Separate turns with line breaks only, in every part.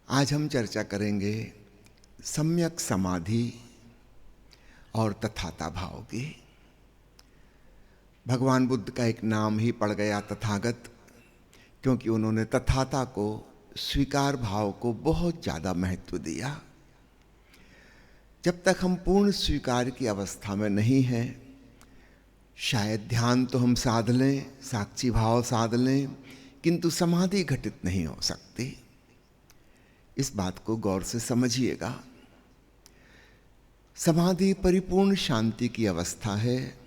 आज हम चर्चा करेंगे सम्यक समाधि और तथाता भाव की। भगवान बुद्ध का एक नाम ही पड़ गया तथागत, क्योंकि उन्होंने तथाता को, स्वीकार भाव को बहुत ज़्यादा महत्व दिया। जब तक हम पूर्ण स्वीकार की अवस्था में नहीं हैं, शायद ध्यान तो हम साध लें, साक्षी भाव साध लें, किंतु समाधि घटित नहीं हो सकती। इस बात को गौर से समझिएगा। समाधि परिपूर्ण शांति की अवस्था है,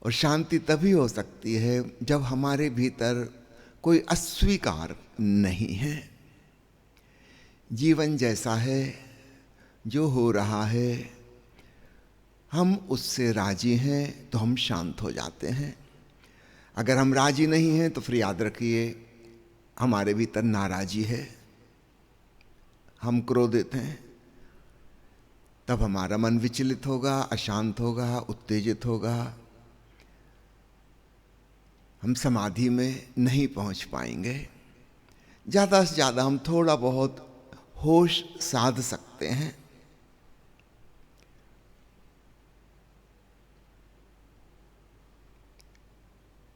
और शांति तभी हो सकती है जब हमारे भीतर कोई अस्वीकार नहीं है। जीवन जैसा है, जो हो रहा है, हम उससे राजी हैं तो हम शांत हो जाते हैं। अगर हम राजी नहीं हैं तो फिर याद रखिए हमारे भीतर नाराजी है, हम क्रोधित हैं। तब हमारा मन विचलित होगा, अशांत होगा, उत्तेजित होगा। हम समाधि में नहीं पहुंच पाएंगे। ज़्यादा से ज़्यादा हम थोड़ा बहुत होश साध सकते हैं।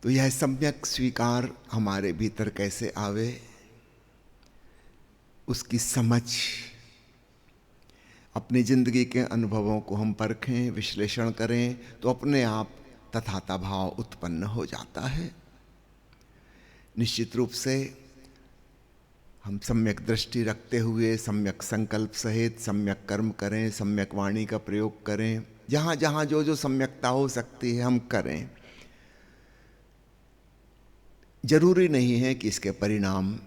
तो यह सम्यक स्वीकार हमारे भीतर कैसे आवे, उसकी समझ, अपनी जिंदगी के अनुभवों को हम परखें, विश्लेषण करें, तो अपने आप तथाता भाव उत्पन्न हो जाता है। निश्चित रूप से हम सम्यक दृष्टि रखते हुए, सम्यक संकल्प सहित सम्यक कर्म करें, सम्यक वाणी का प्रयोग करें। जहाँ जहाँ जो जो सम्यकता हो सकती है हम करें। जरूरी नहीं है कि इसके परिणाम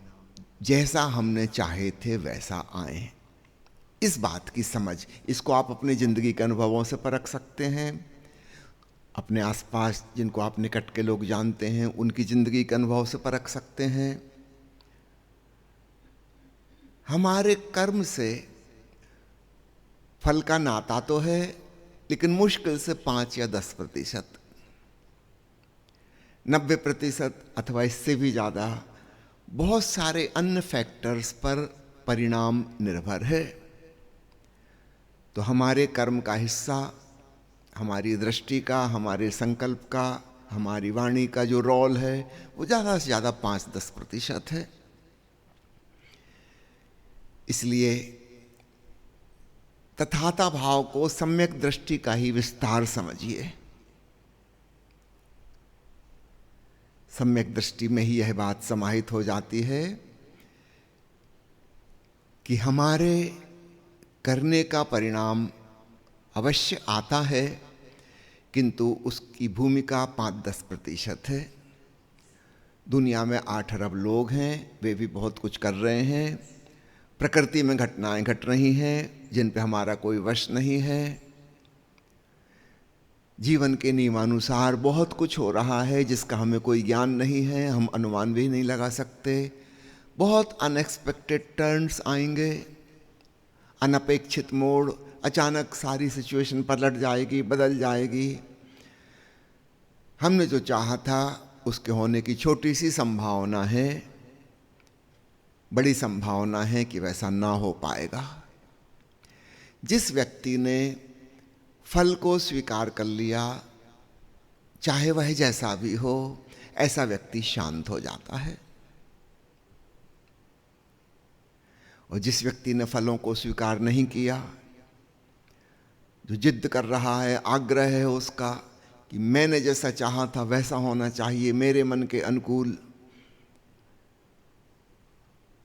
जैसा हमने चाहे थे वैसा आए। इस बात की समझ, इसको आप अपनी जिंदगी के अनुभवों से परख सकते हैं। अपने आसपास जिनको आप निकट के लोग जानते हैं, उनकी जिंदगी के अनुभव से परख सकते हैं। हमारे कर्म से फल का नाता तो है, लेकिन मुश्किल से 5 या 10%। 90% अथवा इससे भी ज़्यादा बहुत सारे अन्य फैक्टर्स पर परिणाम निर्भर है। तो हमारे कर्म का हिस्सा, हमारी दृष्टि का, हमारे संकल्प का, हमारी वाणी का जो रोल है, वो ज़्यादा से ज़्यादा 5-10% है। इसलिए तथाता भाव को सम्यक दृष्टि का ही विस्तार समझिए। सम्यक दृष्टि में ही यह बात समाहित हो जाती है कि हमारे करने का परिणाम अवश्य आता है, किंतु उसकी भूमिका 5-10% है। दुनिया में 8 अरब लोग हैं, वे भी बहुत कुछ कर रहे हैं। प्रकृति में घटनाएं घट रही हैं जिन पे हमारा कोई वश नहीं है। जीवन के नियमानुसार बहुत कुछ हो रहा है जिसका हमें कोई ज्ञान नहीं है, हम अनुमान भी नहीं लगा सकते। बहुत अनएक्सपेक्टेड टर्न्स आएंगे, अनपेक्षित मोड़, अचानक सारी सिचुएशन पलट जाएगी, बदल जाएगी। हमने जो चाहा था उसके होने की छोटी सी संभावना है, बड़ी संभावना है कि वैसा ना हो पाएगा। जिस व्यक्ति ने फल को स्वीकार कर लिया, चाहे वह जैसा भी हो, ऐसा व्यक्ति शांत हो जाता है। और जिस व्यक्ति ने फलों को स्वीकार नहीं किया, जो जिद कर रहा है, आग्रह है उसका कि मैंने जैसा चाहा था वैसा होना चाहिए, मेरे मन के अनुकूल,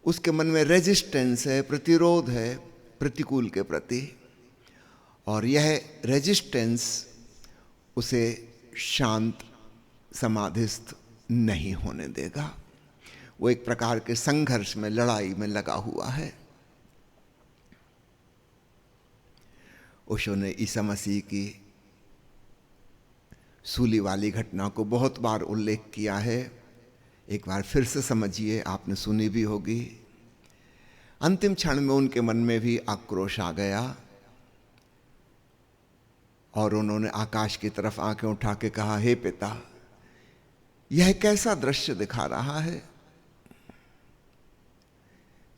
उसके मन में रेजिस्टेंस है, प्रतिरोध है प्रतिकूल के प्रति, और यह रेजिस्टेंस उसे शांत समाधिस्थ नहीं होने देगा। वो एक प्रकार के संघर्ष में, लड़ाई में लगा हुआ है। ओशो ने ईसा मसीह की सूली वाली घटना को बहुत बार उल्लेख किया है। एक बार फिर से समझिए, आपने सुनी भी होगी। अंतिम क्षण में उनके मन में भी आक्रोश आ गया और उन्होंने आकाश की तरफ आंखें उठा के कहा, हे पिता, यह कैसा दृश्य दिखा रहा है।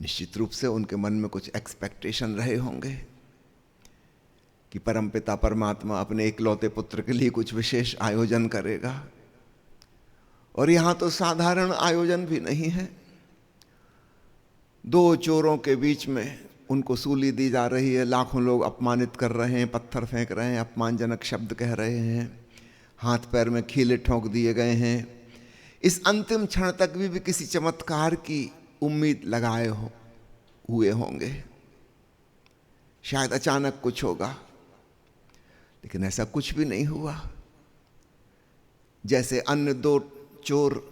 निश्चित रूप से उनके मन में कुछ एक्सपेक्टेशन रहे होंगे कि परमपिता परमात्मा अपने इकलौते पुत्र के लिए कुछ विशेष आयोजन करेगा, और यहां तो साधारण आयोजन भी नहीं है। दो चोरों के बीच में उनको सूली दी जा रही है, लाखों लोग अपमानित कर रहे हैं, पत्थर फेंक रहे हैं, अपमानजनक शब्द कह रहे हैं, हाथ पैर में कीले ठोंक दिए गए हैं। इस अंतिम क्षण तक भी किसी चमत्कार की उम्मीद लगाए हुए होंगे, शायद अचानक कुछ होगा, लेकिन ऐसा कुछ भी नहीं हुआ। जैसे अन्य दो चोर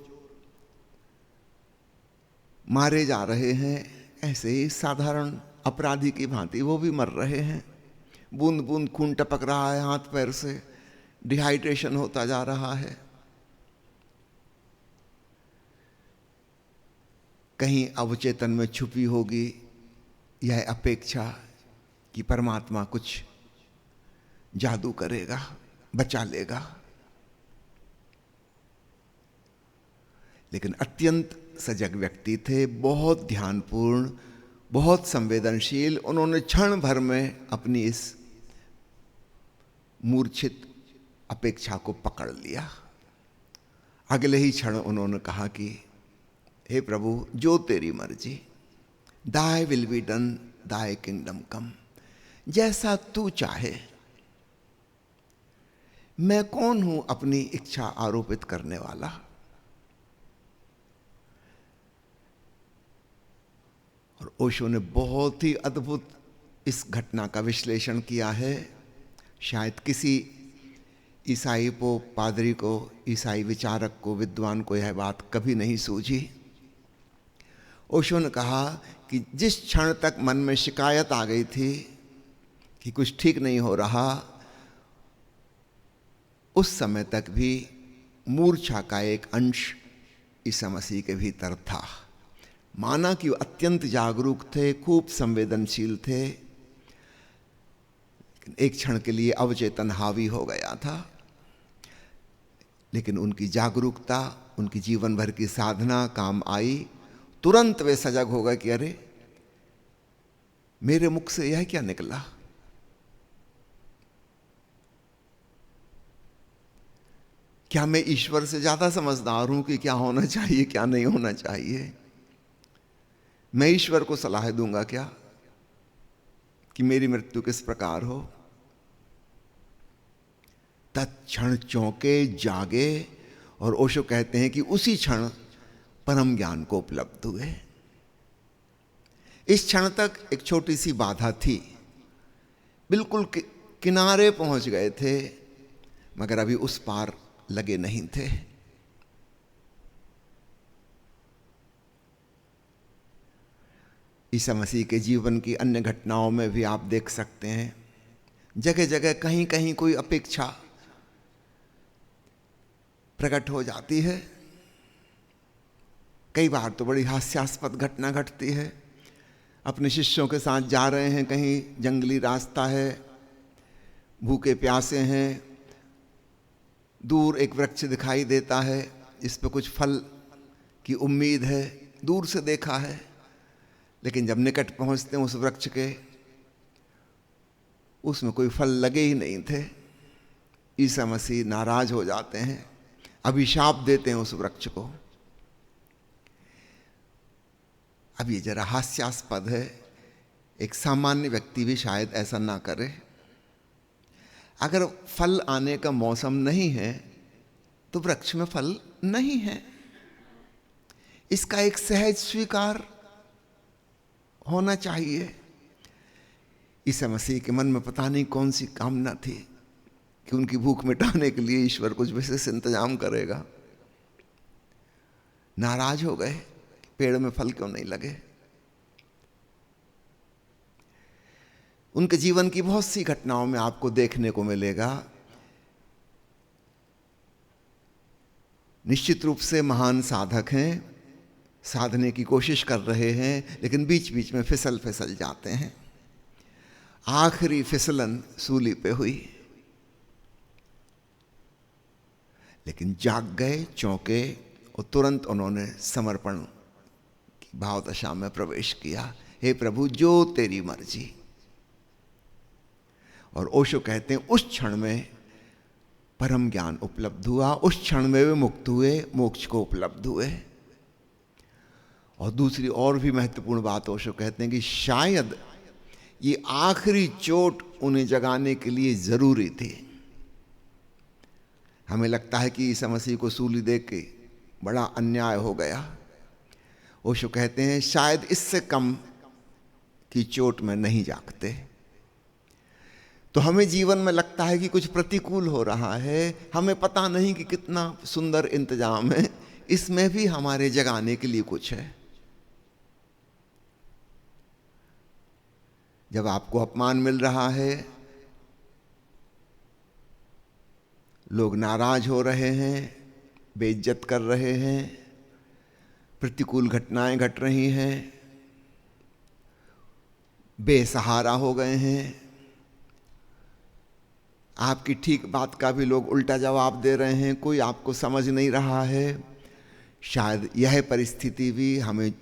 मारे जा रहे हैं, ऐसे ही साधारण अपराधी की भांति वो भी मर रहे हैं। बूंद बूंद खून टपक रहा है हाथ पैर से, डिहाइड्रेशन होता जा रहा है। कहीं अवचेतन में छुपी होगी यह अपेक्षा कि परमात्मा कुछ जादू करेगा, बचा लेगा। लेकिन अत्यंत सजग व्यक्ति थे, बहुत ध्यानपूर्ण, बहुत संवेदनशील। उन्होंने क्षण भर में अपनी इस मूर्छित अपेक्षा को पकड़ लिया। अगले ही क्षण उन्होंने कहा कि हे प्रभु, जो तेरी मर्जी, दाय विल बी डन, दाय किंगडम कम, जैसा तू चाहे। मैं कौन हूं अपनी इच्छा आरोपित करने वाला। और ओशो ने बहुत ही अद्भुत इस घटना का विश्लेषण किया है। शायद किसी ईसाई पोप, पादरी को, ईसाई विचारक को, विद्वान को यह बात कभी नहीं सूझी। ओशो ने कहा कि जिस क्षण तक मन में शिकायत आ गई थी कि कुछ ठीक नहीं हो रहा, उस समय तक भी मूर्छा का एक अंश ईसा मसीह के भीतर था। माना कि वो अत्यंत जागरूक थे, खूब संवेदनशील थे, एक क्षण के लिए अवचेतन हावी हो गया था। लेकिन उनकी जागरूकता, उनकी जीवन भर की साधना काम आई। तुरंत वे सजग हो गए कि अरे, मेरे मुख से यह क्या निकला। क्या मैं ईश्वर से ज्यादा समझदार हूं कि क्या होना चाहिए, क्या नहीं होना चाहिए। मैं ईश्वर को सलाह दूंगा क्या कि मेरी मृत्यु किस प्रकार हो। तत्क्षण चौंके, जागे, और ओशो कहते हैं कि उसी क्षण परम ज्ञान को उपलब्ध हुए। इस क्षण तक एक छोटी सी बाधा थी, बिल्कुल किनारे पहुंच गए थे, मगर अभी उस पार लगे नहीं थे। ईसा मसीह के जीवन की अन्य घटनाओं में भी आप देख सकते हैं, जगह जगह कहीं कहीं कोई अपेक्षा प्रकट हो जाती है। कई बार तो बड़ी हास्यास्पद घटना घटती है। अपने शिष्यों के साथ जा रहे हैं, कहीं जंगली रास्ता है, भूखे प्यासे हैं, दूर एक वृक्ष दिखाई देता है जिस पर कुछ फल की उम्मीद है, दूर से देखा है, लेकिन जब निकट पहुंचते हैं उस वृक्ष के, उसमें कोई फल लगे ही नहीं थे। ईसा मसीह नाराज हो जाते हैं, अभिशाप देते हैं उस वृक्ष को। अब ये जरा हास्यास्पद है, एक सामान्य व्यक्ति भी शायद ऐसा ना करे। अगर फल आने का मौसम नहीं है तो वृक्ष में फल नहीं है, इसका एक सहज स्वीकार होना चाहिए। ईसा मसीह के मन में पता नहीं कौन सी कामना थी कि उनकी भूख मिटाने के लिए ईश्वर कुछ विशेष इंतजाम करेगा। नाराज हो गए, पेड़ में फल क्यों नहीं लगे। उनके जीवन की बहुत सी घटनाओं में आपको देखने को मिलेगा। निश्चित रूप से महान साधक हैं, साधने की कोशिश कर रहे हैं, लेकिन बीच बीच में फिसल फिसल जाते हैं। आखिरी फिसलन सूली पे हुई, लेकिन जाग गए, चौंके, और तुरंत उन्होंने समर्पण की भाव दशा में प्रवेश किया। हे प्रभु, जो तेरी मर्जी। और ओशो कहते हैं उस क्षण में परम ज्ञान उपलब्ध हुआ, उस क्षण में वे मुक्त हुए, मोक्ष को उपलब्ध हुए। और दूसरी और भी महत्वपूर्ण बात ओशो कहते हैं कि शायद ये आखिरी चोट उन्हें जगाने के लिए जरूरी थी। हमें लगता है कि ईसा मसीह को सूली दे के बड़ा अन्याय हो गया। ओशो कहते हैं शायद इससे कम की चोट में नहीं जागते। तो हमें जीवन में लगता है कि कुछ प्रतिकूल हो रहा है, हमें पता नहीं कि कितना सुंदर इंतजाम है, इसमें भी हमारे जगाने के लिए कुछ है। जब आपको अपमान मिल रहा है, लोग नाराज हो रहे हैं, बेइज्जत कर रहे हैं, प्रतिकूल घटनाएं घट रही हैं, बेसहारा हो गए हैं, आपकी ठीक बात का भी लोग उल्टा जवाब दे रहे हैं, कोई आपको समझ नहीं रहा है, शायद यह परिस्थिति भी हमें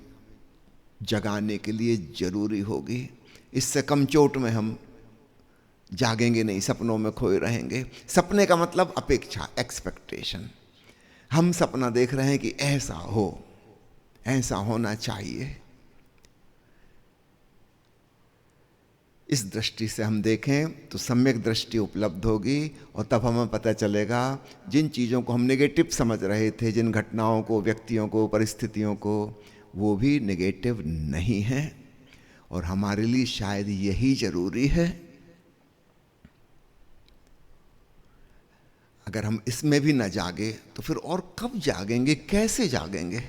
जगाने के लिए जरूरी होगी। इससे कम चोट में हम जागेंगे नहीं, सपनों में खोए रहेंगे। सपने का मतलब अपेक्षा, एक्सपेक्टेशन। हम सपना देख रहे हैं कि ऐसा हो, ऐसा होना चाहिए। इस दृष्टि से हम देखें तो सम्यक दृष्टि उपलब्ध होगी और तब हमें पता चलेगा जिन चीज़ों को हम नेगेटिव समझ रहे थे, जिन घटनाओं को, व्यक्तियों को, परिस्थितियों को, वो भी नेगेटिव नहीं है और हमारे लिए शायद यही जरूरी है। अगर हम इसमें भी न जागे तो फिर और कब जागेंगे, कैसे जागेंगे?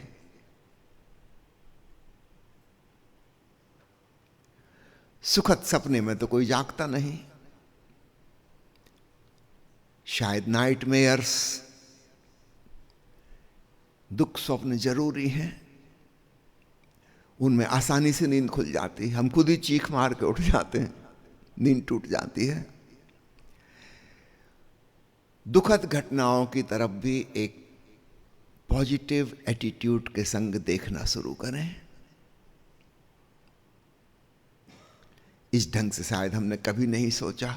सुखद सपने में तो कोई जागता नहीं। शायद नाइटमेयर्स, दुख स्वप्न जरूरी हैं, उनमें आसानी से नींद खुल जाती है, हम खुद ही चीख मार के उठ जाते हैं, नींद टूट जाती है। दुखद घटनाओं की तरफ भी एक पॉजिटिव एटीट्यूड के संग देखना शुरू करें। इस ढंग से शायद हमने कभी नहीं सोचा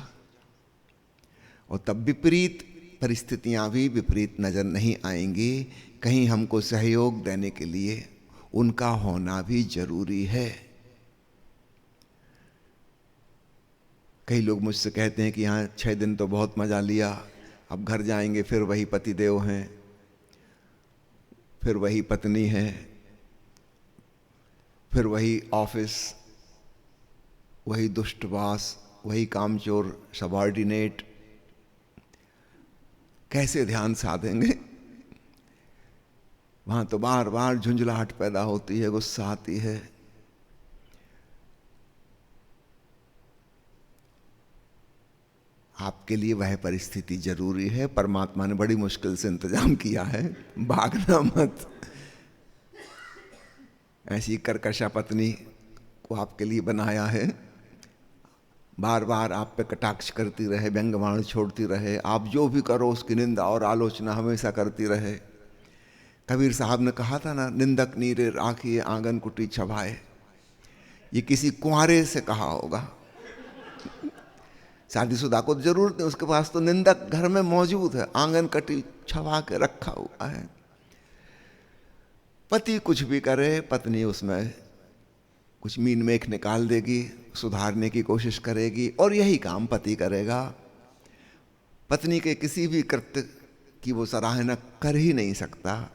और तब विपरीत परिस्थितियां भी विपरीत नजर नहीं आएंगी। कहीं हमको सहयोग देने के लिए उनका होना भी जरूरी है। कई लोग मुझसे कहते हैं कि यहाँ 6 दिन तो बहुत मजा लिया, अब घर जाएंगे फिर वही पतिदेव हैं, फिर वही पत्नी है, फिर वही ऑफिस, वही दुष्टवास, वही कामचोर सबॉर्डिनेट, कैसे ध्यान साधेंगे? वहां तो बार बार झुंझलाहट पैदा होती है, गुस्सा आती है। आपके लिए वह परिस्थिति जरूरी है, परमात्मा ने बड़ी मुश्किल से इंतजाम किया है, भागना मत। ऐसी कर्कशा पत्नी को आपके लिए बनाया है, बार बार आप पे कटाक्ष करती रहे, व्यंग्यबाण छोड़ती रहे, आप जो भी करो उसकी निंदा और आलोचना हमेशा करती रहे। कबीर साहब ने कहा था ना, निंदक नीरे राखिए आंगन कुटी छभाए। ये किसी कुंवारे से कहा होगा, शादीशुदा को जरूरत नहीं, उसके पास तो निंदक घर में मौजूद है, आंगन कटी छबा के रखा हुआ है। पति कुछ भी करे, पत्नी उसमें कुछ मीन मेख निकाल देगी, सुधारने की कोशिश करेगी और यही काम पति करेगा। पत्नी के किसी भी कृत्य की वो सराहना कर ही नहीं सकता,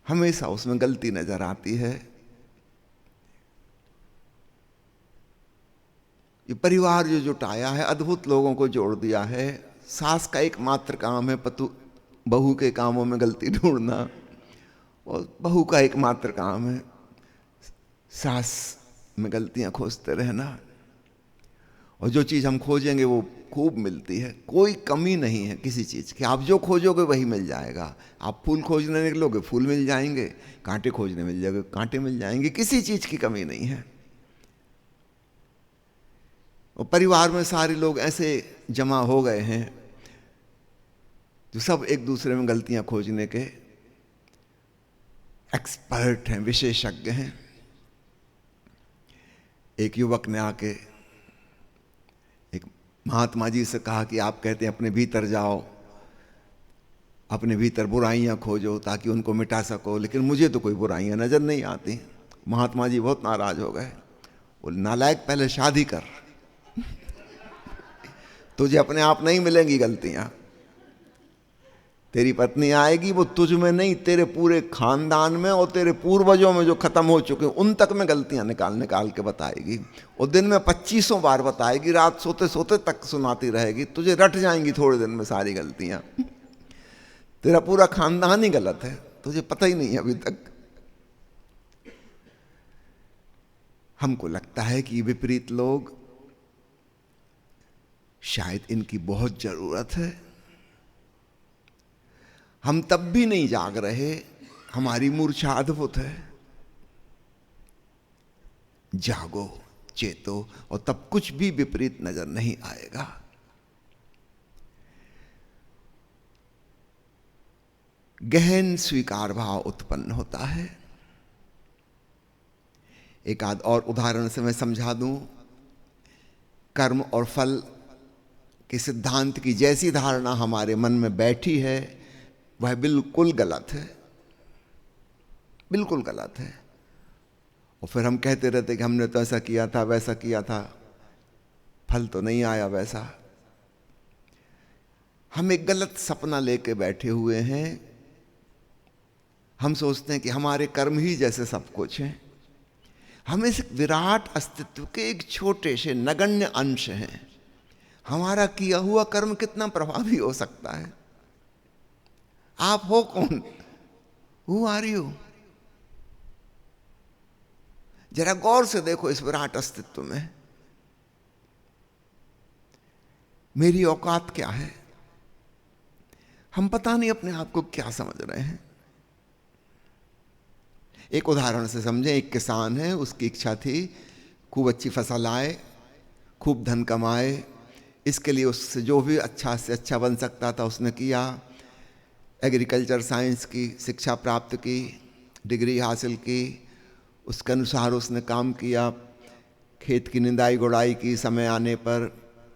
हमेशा उसमें गलती नजर आती है। ये परिवार जो जुटाया है, अद्भुत लोगों को जोड़ दिया है। सास का एकमात्र काम है बहू के कामों में गलती ढूंढना, और बहू का एकमात्र काम है सास में गलतियां खोजते रहना। और जो चीज़ हम खोजेंगे वो खूब मिलती है, कोई कमी नहीं है किसी चीज़ की। आप जो खोजोगे वही मिल जाएगा। आप फूल खोजने निकलोगे, फूल मिल जाएंगे, कांटे खोजने मिल जाएंगे, कांटे मिल जाएंगे, किसी चीज़ की कमी नहीं है। और परिवार में सारे लोग ऐसे जमा हो गए हैं जो सब एक दूसरे में गलतियां खोजने के एक्सपर्ट हैं, विशेषज्ञ हैं। एक युवक ने आके एक महात्मा जी से कहा कि आप कहते हैं अपने भीतर जाओ, अपने भीतर बुराइयां खोजो ताकि उनको मिटा सको, लेकिन मुझे तो कोई बुराइयां नजर नहीं आती। महात्मा जी बहुत नाराज हो गए। बोले नालायक, पहले शादी कर, तुझे अपने आप नहीं मिलेंगी गलतियां। तेरी पत्नी आएगी, वो तुझ में नहीं, तेरे पूरे खानदान में और तेरे पूर्वजों में जो खत्म हो चुके उन तक में गलतियां निकाल निकाल के बताएगी। और दिन में 2500 बार बताएगी, रात सोते सोते तक सुनाती रहेगी। तुझे रट जाएंगी थोड़े दिन में सारी गलतियां। तेरा पूरा खानदान ही गलत है, तुझे पता ही नहीं अभी तक। हमको लगता है कि विपरीत लोग, शायद इनकी बहुत जरूरत है। हम तब भी नहीं जाग रहे, हमारी मूर्छा अद्भुत है। जागो, चेतो, और तब कुछ भी विपरीत नजर नहीं आएगा। गहन स्वीकार भाव उत्पन्न होता है। एक आध और उदाहरण से मैं समझा दूं। कर्म और फल के सिद्धांत की जैसी धारणा हमारे मन में बैठी है वह बिल्कुल गलत है, बिल्कुल गलत है। और फिर हम कहते रहते कि हमने तो ऐसा किया था, वैसा किया था, फल तो नहीं आया वैसा। हम एक गलत सपना लेके बैठे हुए हैं। हम सोचते हैं कि हमारे कर्म ही जैसे सब कुछ हैं। हम इस विराट अस्तित्व के एक छोटे से नगण्य अंश हैं। हमारा किया हुआ कर्म कितना प्रभावी हो सकता है। आप हो कौन? Who are you? जरा गौर से देखो इस विराट अस्तित्व में। मेरी औकात क्या है? हम पता नहीं अपने आप को क्या समझ रहे हैं। एक उदाहरण से समझें। एक किसान है, उसकी इच्छा थी खूब अच्छी फसल आए, खूब धन कमाए। इसके लिए उससे जो भी अच्छा से अच्छा बन सकता था उसने किया। एग्रीकल्चर साइंस की शिक्षा प्राप्त की, डिग्री हासिल की, उसके अनुसार उसने काम किया। खेत की निंदाई गुड़ाई की, समय आने पर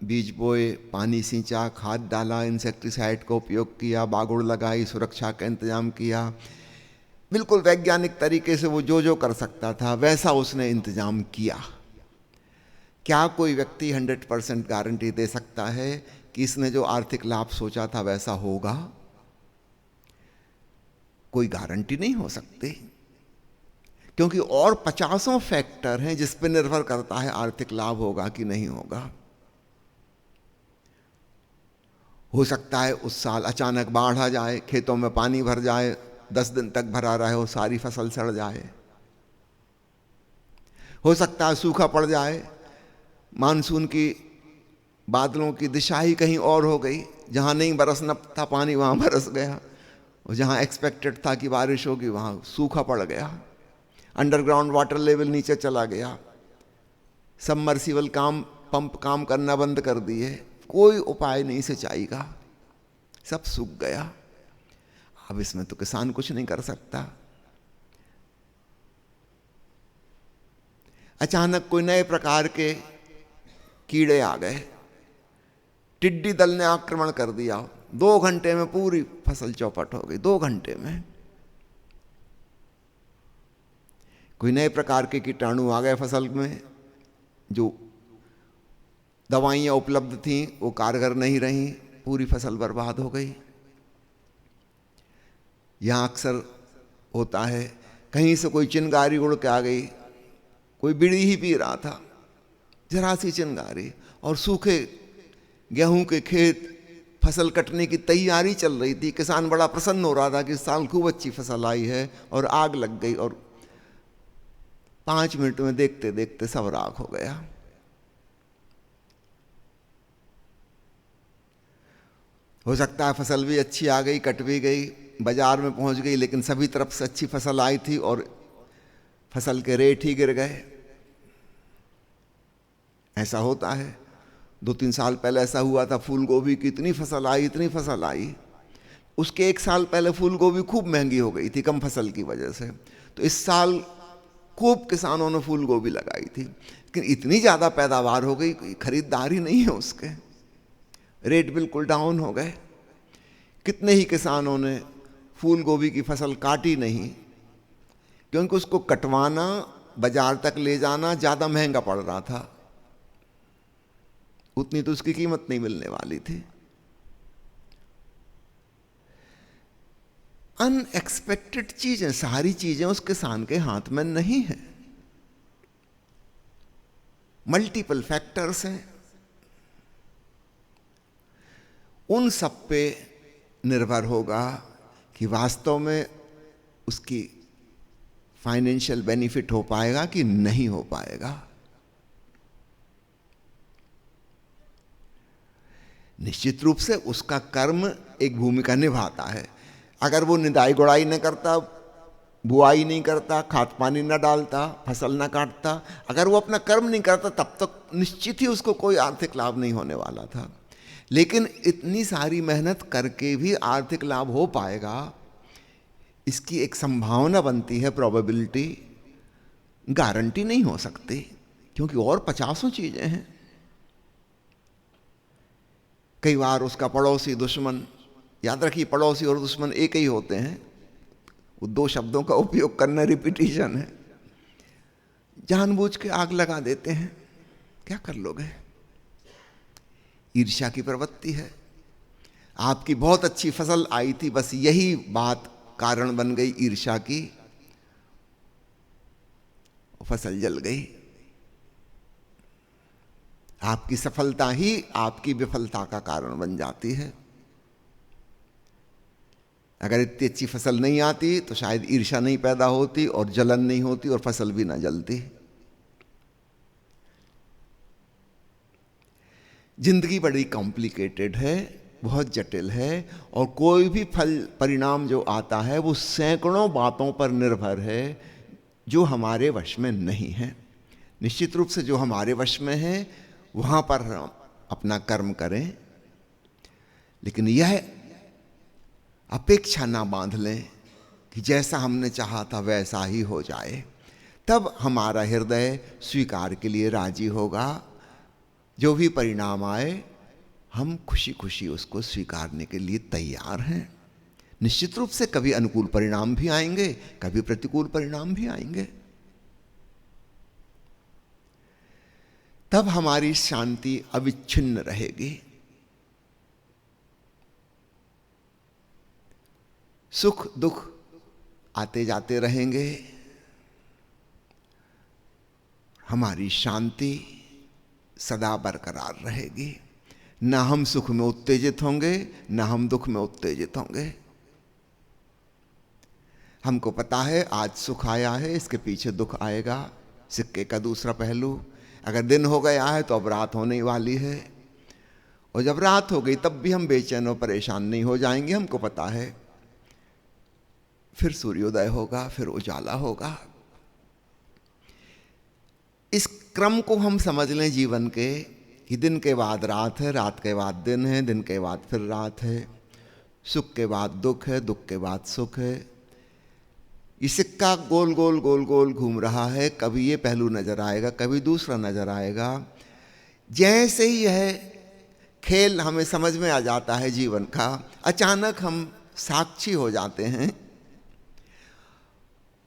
बीज बोए, पानी सींचा, खाद डाला, इंसेक्टिसाइड का उपयोग किया, बागुड़ लगाई, सुरक्षा का इंतजाम किया। बिल्कुल वैज्ञानिक तरीके से वो जो जो कर सकता था वैसा उसने इंतजाम किया। क्या कोई व्यक्ति 100% गारंटी दे सकता है कि इसने जो आर्थिक लाभ सोचा था वैसा होगा? कोई गारंटी नहीं हो सकती, क्योंकि और 50 फैक्टर हैं जिस पर निर्भर करता है आर्थिक लाभ होगा कि नहीं होगा। हो सकता है उस साल अचानक बाढ़ आ जाए, खेतों में पानी भर जाए, 10 दिन तक भरा रहे और सारी फसल सड़ जाए। हो सकता है सूखा पड़ जाए, मानसून की बादलों की दिशा ही कहीं और हो गई, जहां नहीं बरसना था पानी वहां बरस गया, और जहां एक्सपेक्टेड था कि बारिश होगी वहां सूखा पड़ गया। अंडरग्राउंड वाटर लेवल नीचे चला गया, सबमर्सिबल पंप काम करना बंद कर दिए, कोई उपाय नहीं सिंचाई का, सब सूख गया। अब इसमें तो किसान कुछ नहीं कर सकता। अचानक कोई नए प्रकार के कीड़े आ गए, टिड्डी दल ने आक्रमण कर दिया, 2 घंटे में पूरी फसल चौपट हो गई। 2 घंटे में कोई नए प्रकार के कीटाणु आ गए फसल में, जो दवाइयां उपलब्ध थीं वो कारगर नहीं रहीं, पूरी फसल बर्बाद हो गई। यहां अक्सर होता है कहीं से कोई चिंगारी उड़ के आ गई, कोई बीड़ी ही पी रहा था, जरा सी चिंगारी, और सूखे गेहूं के खेत, फसल कटने की तैयारी चल रही थी। किसान बड़ा प्रसन्न हो रहा था कि इस साल खूब अच्छी फसल आई है, और आग लग गई और 5 मिनट में देखते देखते सब राख हो गया। हो सकता है फसल भी अच्छी आ गई, कट भी गई, बाजार में पहुंच गई, लेकिन सभी तरफ से अच्छी फसल आई थी और फसल के रेट ही गिर गए। ऐसा होता है। 2-3 साल पहले ऐसा हुआ था, फूल गोभी की इतनी फसल आई, इतनी फसल आई, उसके 1 साल पहले फूल गोभी खूब महंगी हो गई थी कम फसल की वजह से, तो इस साल खूब किसानों ने फूल गोभी लगाई थी, लेकिन इतनी ज़्यादा पैदावार हो गई कोई खरीदार ही नहीं है उसके, रेट बिल्कुल डाउन हो गए। कितने ही किसानों ने फूल गोभी की फसल काटी नहीं, क्योंकि उसको कटवाना, बाजार तक ले जाना ज़्यादा महंगा पड़ रहा था, उतनी तो उसकी कीमत नहीं मिलने वाली थी। अनएक्सपेक्टेड चीजें, सारी चीजें उस किसान के हाथ में नहीं है, मल्टीपल फैक्टर्स हैं। उन सब पे निर्भर होगा कि वास्तव में उसकी फाइनेंशियल बेनिफिट हो पाएगा कि नहीं हो पाएगा। निश्चित रूप से उसका कर्म एक भूमिका निभाता है। अगर वो निदाई गुड़ाई न करता, बुआई नहीं करता, खाद पानी न डालता, फसल न काटता, अगर वो अपना कर्म नहीं करता, तब तक निश्चित ही उसको कोई आर्थिक लाभ नहीं होने वाला था। लेकिन इतनी सारी मेहनत करके भी आर्थिक लाभ हो पाएगा, इसकी एक संभावना बनती है, प्रोबेबिलिटी, गारंटी नहीं हो सकती, क्योंकि और 50 चीजें हैं। कई बार उसका पड़ोसी दुश्मन, याद रखिए पड़ोसी और दुश्मन एक ही होते हैं, वो 2 शब्दों का उपयोग करना रिपीटिशन है, जानबूझ के आग लगा देते हैं, क्या कर लोगे? ईर्ष्या की प्रवृत्ति है। आपकी बहुत अच्छी फसल आई थी, बस यही बात कारण बन गई ईर्ष्या की, फसल जल गई। आपकी सफलता ही आपकी विफलता का कारण बन जाती है। अगर इतनी अच्छी फसल नहीं आती तो शायद ईर्ष्या नहीं पैदा होती और जलन नहीं होती और फसल भी ना जलती। जिंदगी बड़ी कॉम्प्लिकेटेड है, बहुत जटिल है, और कोई भी फल परिणाम जो आता है वो सैकड़ों बातों पर निर्भर है जो हमारे वश में नहीं है। निश्चित रूप से जो हमारे वश में है वहां पर हम अपना कर्म करें, लेकिन यह अपेक्षा ना बांध लें कि जैसा हमने चाहा था वैसा ही हो जाए। तब हमारा हृदय स्वीकार के लिए राजी होगा। जो भी परिणाम आए हम खुशी खुशी उसको स्वीकारने के लिए तैयार हैं। निश्चित रूप से कभी अनुकूल परिणाम भी आएंगे, कभी प्रतिकूल परिणाम भी आएंगे। तब हमारी शांति अविच्छिन्न रहेगी। सुख दुख आते जाते रहेंगे, हमारी शांति सदा बरकरार रहेगी। ना हम सुख में उत्तेजित होंगे, ना हम दुख में उत्तेजित होंगे। हमको पता है आज सुख आया है, इसके पीछे दुख आएगा, सिक्के का दूसरा पहलू। अगर दिन हो गया है तो अब रात होने वाली है, और जब रात हो गई तब भी हम बेचैन और परेशान नहीं हो जाएंगे। हमको पता है फिर सूर्योदय होगा, फिर उजाला होगा। इस क्रम को हम समझ लें जीवन के, कि दिन के बाद रात है, रात के बाद दिन है, दिन के बाद फिर रात है, सुख के बाद दुख है, दुख के बाद सुख है। ये सिक्का गोल गोल गोल गोल घूम रहा है, कभी ये पहलू नजर आएगा, कभी दूसरा नजर आएगा। जैसे ही यह खेल हमें समझ में आ जाता है जीवन का, अचानक हम साक्षी हो जाते हैं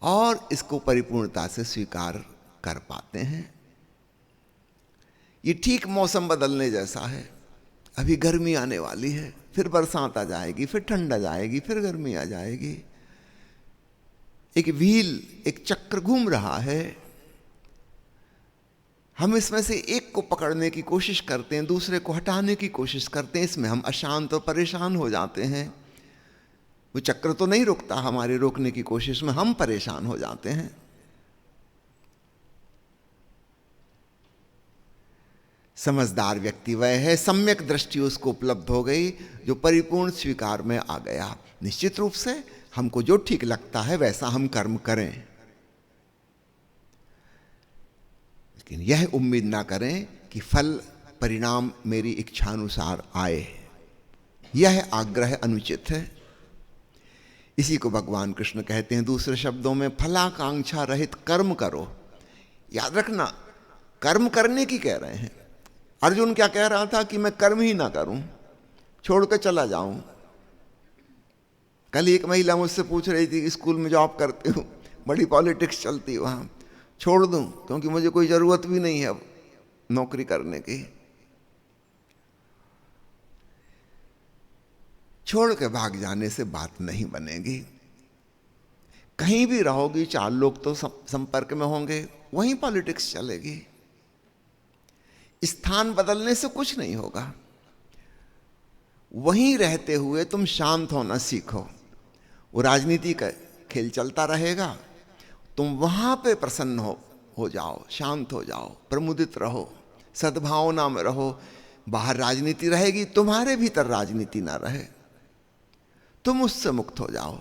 और इसको परिपूर्णता से स्वीकार कर पाते हैं। ये ठीक मौसम बदलने जैसा है। अभी गर्मी आने वाली है, फिर बरसात आ जाएगी, फिर ठंड आ जाएगी, फिर गर्मी आ जाएगी। एक व्हील, एक चक्र घूम रहा है। हम इसमें से एक को पकड़ने की कोशिश करते हैं, दूसरे को हटाने की कोशिश करते हैं, इसमें हम अशांत और परेशान हो जाते हैं। वो चक्र तो नहीं रुकता, हमारे रोकने की कोशिश में हम परेशान हो जाते हैं। समझदार व्यक्ति वह है, सम्यक दृष्टि उसको उपलब्ध हो गई, जो परिपूर्ण स्वीकार में आ गया। निश्चित रूप से हमको जो ठीक लगता है वैसा हम कर्म करें, लेकिन यह उम्मीद ना करें कि फल परिणाम मेरी इच्छानुसार आए। यह आग्रह अनुचित है। इसी को भगवान कृष्ण कहते हैं दूसरे शब्दों में, फलाकांक्षा रहित कर्म करो। याद रखना, कर्म करने की कह रहे हैं। अर्जुन क्या कह रहा था कि मैं कर्म ही ना करूं, छोड़ के चला जाऊं। कल एक महिला मुझसे पूछ रही थी, स्कूल में जॉब करती हूँ, बड़ी पॉलिटिक्स चलती है वहाँ, छोड़ दूं क्योंकि मुझे कोई ज़रूरत भी नहीं है अब नौकरी करने की। छोड़ के भाग जाने से बात नहीं बनेगी। कहीं भी रहोगी, 4 लोग तो संपर्क में होंगे, वहीं पॉलिटिक्स चलेगी। स्थान बदलने से कुछ नहीं होगा। वहीं रहते हुए तुम शांत होना सीखो। वो राजनीति का खेल चलता रहेगा, तुम वहां पे प्रसन्न हो जाओ, शांत हो जाओ, प्रमुदित रहो, सद्भावना में रहो। बाहर राजनीति रहेगी, तुम्हारे भीतर राजनीति ना रहे, तुम उससे मुक्त हो जाओ,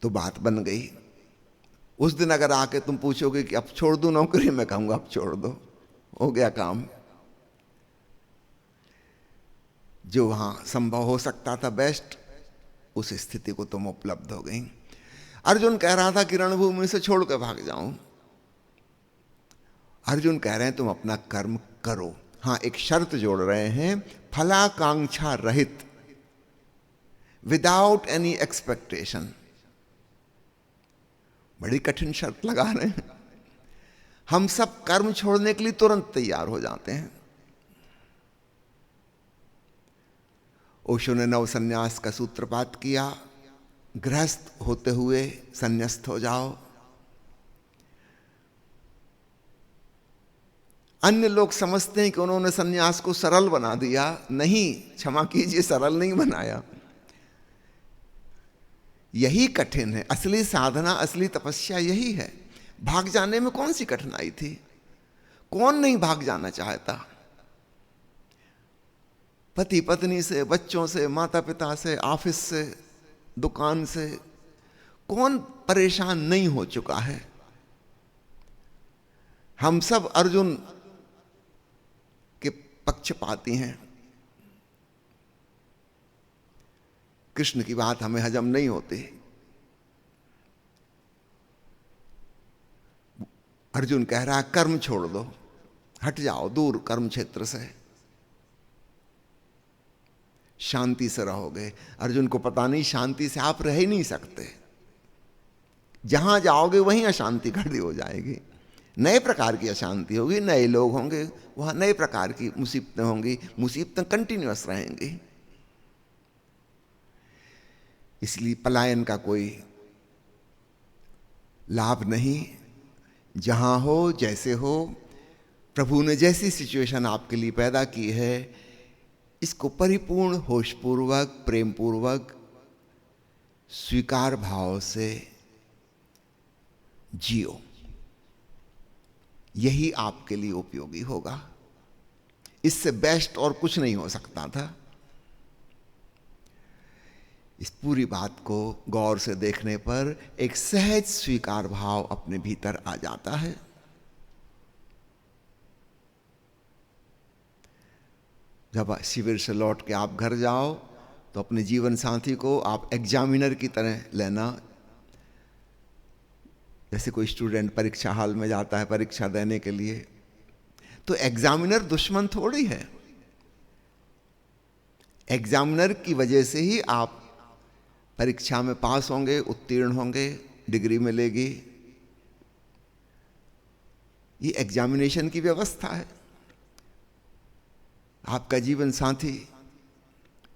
तो बात बन गई। उस दिन अगर आके तुम पूछोगे कि अब छोड़ दूं नौकरी, मैं कहूंगा अब छोड़ दो, हो गया काम। जो वहां संभव हो सकता था बेस्ट, उस स्थिति को तुम उपलब्ध हो गई। अर्जुन कह रहा था कि रणभूमि से छोड़ कर भाग जाऊं। अर्जुन कह रहे हैं तुम अपना कर्म करो। हां, एक शर्त जोड़ रहे हैं, फलाकांक्षा रहित, विदाउट एनी एक्सपेक्टेशन। बड़ी कठिन शर्त लगा रहे हैं। हम सब कर्म छोड़ने के लिए तुरंत तैयार हो जाते हैं। ओशो ने नव संन्यास का सूत्रपात किया, गृहस्थ होते हुए संन्यास्त हो जाओ। अन्य लोग समझते हैं कि उन्होंने संन्यास को सरल बना दिया। नहीं, क्षमा कीजिए, सरल नहीं बनाया। यही कठिन है। असली साधना, असली तपस्या यही है। भाग जाने में कौन सी कठिनाई थी? कौन नहीं भाग जाना चाहता? पति पत्नी से, बच्चों से, माता पिता से, ऑफिस से, दुकान से, कौन परेशान नहीं हो चुका है? हम सब अर्जुन के पक्षपाती हैं। कृष्ण की बात हमें हजम नहीं होती। अर्जुन कह रहा है कर्म छोड़ दो, हट जाओ दूर कर्म क्षेत्र से, शांति से रहोगे। अर्जुन को पता नहीं शांति से आप रह ही नहीं सकते। जहां जाओगे वहीं अशांति खड़ी हो जाएगी। नए प्रकार की अशांति होगी, नए लोग होंगे, वहां नए प्रकार की मुसीबतें होंगी। मुसीबतें कंटिन्यूअस रहेंगी। इसलिए पलायन का कोई लाभ नहीं। जहां हो, जैसे हो, प्रभु ने जैसी सिचुएशन आपके लिए पैदा की है, इसको परिपूर्ण होशपूर्वक, प्रेमपूर्वक, स्वीकार भाव से जियो। यही आपके लिए उपयोगी होगा। इससे बेस्ट और कुछ नहीं हो सकता था। इस पूरी बात को गौर से देखने पर एक सहज स्वीकार भाव अपने भीतर आ जाता है। जब शिविर से लौट के आप घर जाओ तो अपने जीवन साथी को आप एग्जामिनर की तरह लेना। जैसे कोई स्टूडेंट परीक्षा हॉल में जाता है परीक्षा देने के लिए, तो एग्जामिनर दुश्मन थोड़ी है। एग्जामिनर की वजह से ही आप परीक्षा में पास होंगे, उत्तीर्ण होंगे, डिग्री मिलेगी। ये एग्जामिनेशन की व्यवस्था है। आपका जीवन साथी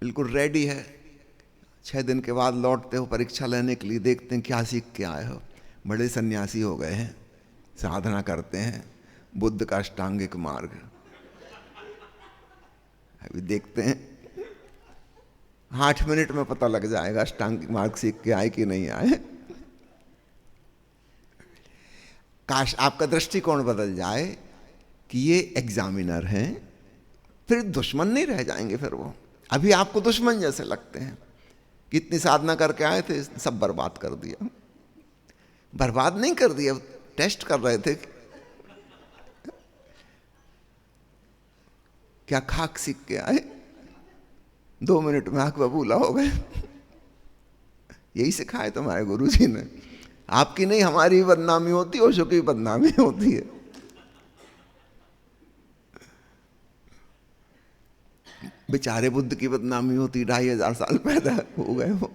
बिल्कुल रेडी है। 6 दिन के बाद लौटते हो परीक्षा लेने के लिए, देखते हैं क्या सीख के आए हो। बड़े सन्यासी हो गए हैं, साधना करते हैं, बुद्ध का अष्टांगिक मार्ग। अभी देखते हैं 8 मिनट में पता लग जाएगा अष्टांगिक मार्ग सीख के आए कि नहीं आए। काश आपका दृष्टिकोण बदल जाए कि ये एग्जामिनर हैं, फिर दुश्मन नहीं रह जाएंगे। फिर वो अभी आपको दुश्मन जैसे लगते हैं। कितनी साधना करके आए थे, सब बर्बाद कर दिया। बर्बाद नहीं कर दिया, टेस्ट कर रहे थे क्या खाक सीख के आए। 2 मिनट में आंख बबूला हो गए। यही सिखाया तुम्हारे गुरु जी ने। आपकी नहीं, हमारी बदनामी होती है, ओशो की बदनामी होती है। बेचारे बुद्ध की बदनामी होती, 2500 साल पैदा हो गए वो।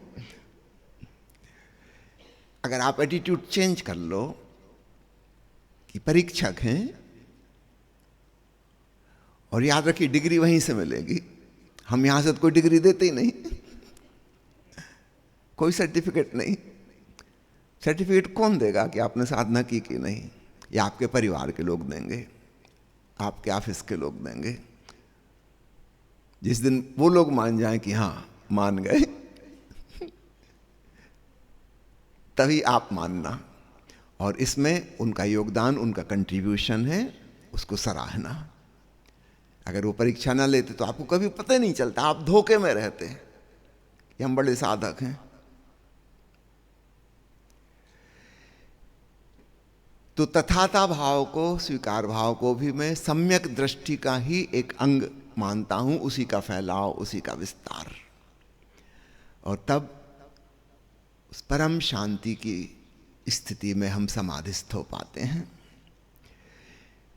अगर आप एटीट्यूड चेंज कर लो कि परीक्षक हैं, और याद रखिए डिग्री वहीं से मिलेगी, हम यहां से तो कोई डिग्री देते ही नहीं, कोई सर्टिफिकेट नहीं। सर्टिफिकेट कौन देगा कि आपने साधना की कि नहीं? या आपके परिवार के लोग देंगे, आपके ऑफिस के लोग देंगे। जिस दिन वो लोग मान जाएं कि हां मान गए, तभी आप मानना। और इसमें उनका योगदान, उनका कंट्रीब्यूशन है, उसको सराहना। अगर वो परीक्षा ना लेते तो आपको कभी पता ही नहीं चलता, आप धोखे में रहते हैं कि हम बड़े साधक हैं। तो तथाता भाव को, स्वीकार भाव को भी मैं सम्यक दृष्टि का ही एक अंग मानता हूं, उसी का फैलाव, उसी का विस्तार। और तब उस परम शांति की स्थिति में हम समाधिस्थ हो पाते हैं,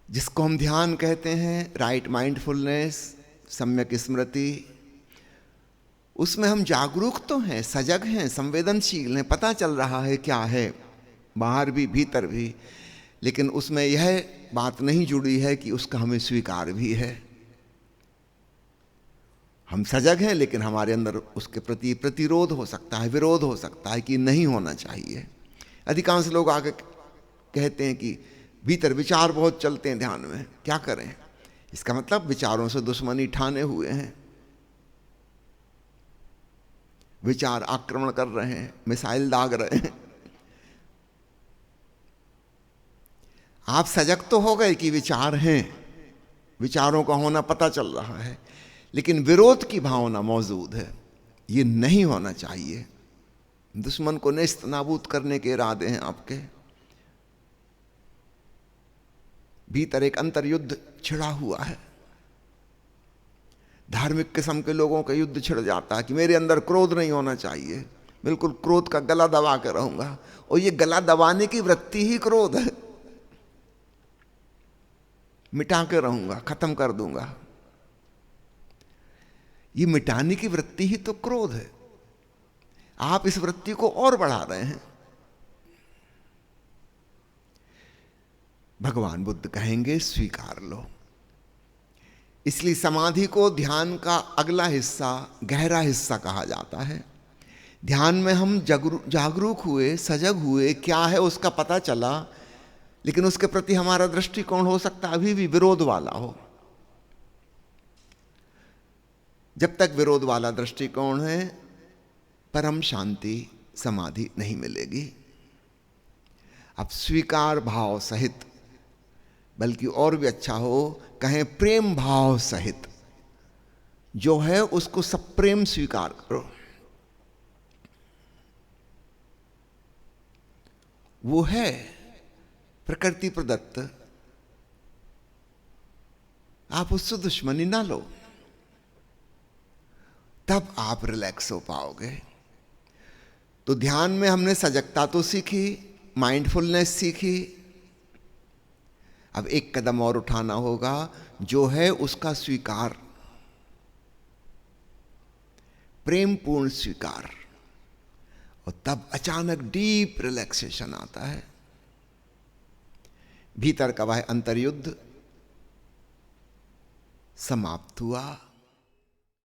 जिसको हम ध्यान कहते हैं, राइट माइंडफुलनेस, सम्यक स्मृति। उसमें हम जागरूक तो हैं, सजग हैं, संवेदनशील हैं, पता चल रहा है क्या है, बाहर भी भीतर भी। लेकिन उसमें यह बात नहीं जुड़ी है कि उसका हमें स्वीकार भी है। हम सजग हैं, लेकिन हमारे अंदर उसके प्रति प्रतिरोध हो सकता है, विरोध हो सकता है कि नहीं होना चाहिए। अधिकांश लोग आगे कहते हैं कि भीतर विचार बहुत चलते हैं ध्यान में, क्या करें? इसका मतलब विचारों से दुश्मनी ठाने हुए हैं, विचार आक्रमण कर रहे हैं, मिसाइल दाग रहे हैं। आप सजग तो हो गए कि विचार हैं, विचारों का होना पता चल रहा है, लेकिन विरोध की भावना मौजूद है। ये नहीं होना चाहिए। दुश्मन को नेस्त नाबूद करने के इरादे हैं आपके। भीतर एक अंतर्युद्ध छिड़ा हुआ है। धार्मिक किस्म के लोगों का युद्ध छिड़ जाता है कि मेरे अंदर क्रोध नहीं होना चाहिए, बिल्कुल क्रोध का गला दबा के रहूंगा। और ये गला दबाने की वृत्ति ही क्रोध है, मिटा के रहूंगा, खत्म कर दूंगा। ये मिटाने की वृत्ति ही तो क्रोध है। आप इस वृत्ति को और बढ़ा रहे हैं। भगवान बुद्ध कहेंगे स्वीकार लो। इसलिए समाधि को ध्यान का अगला हिस्सा, गहरा हिस्सा कहा जाता है। ध्यान में हम जागरूक हुए, सजग हुए, क्या है उसका पता चला, लेकिन उसके प्रति हमारा दृष्टिकोण हो सकता है अभी भी विरोध वाला हो। जब तक विरोध वाला दृष्टिकोण है, परम शांति समाधि नहीं मिलेगी। अब स्वीकार भाव सहित, बल्कि और भी अच्छा हो कहें प्रेम भाव सहित, जो है उसको सप्रेम स्वीकार करो। वो है प्रकृति प्रदत्त, आप उससे दुश्मनी ना लो, तब आप रिलैक्स हो पाओगे। तो ध्यान में हमने सजगता तो सीखी, माइंडफुलनेस सीखी। अब एक कदम और उठाना होगा, जो है उसका स्वीकार, प्रेमपूर्ण स्वीकार। और तब अचानक डीप रिलैक्सेशन आता है। भीतर का वह अंतर्युद्ध समाप्त हुआ।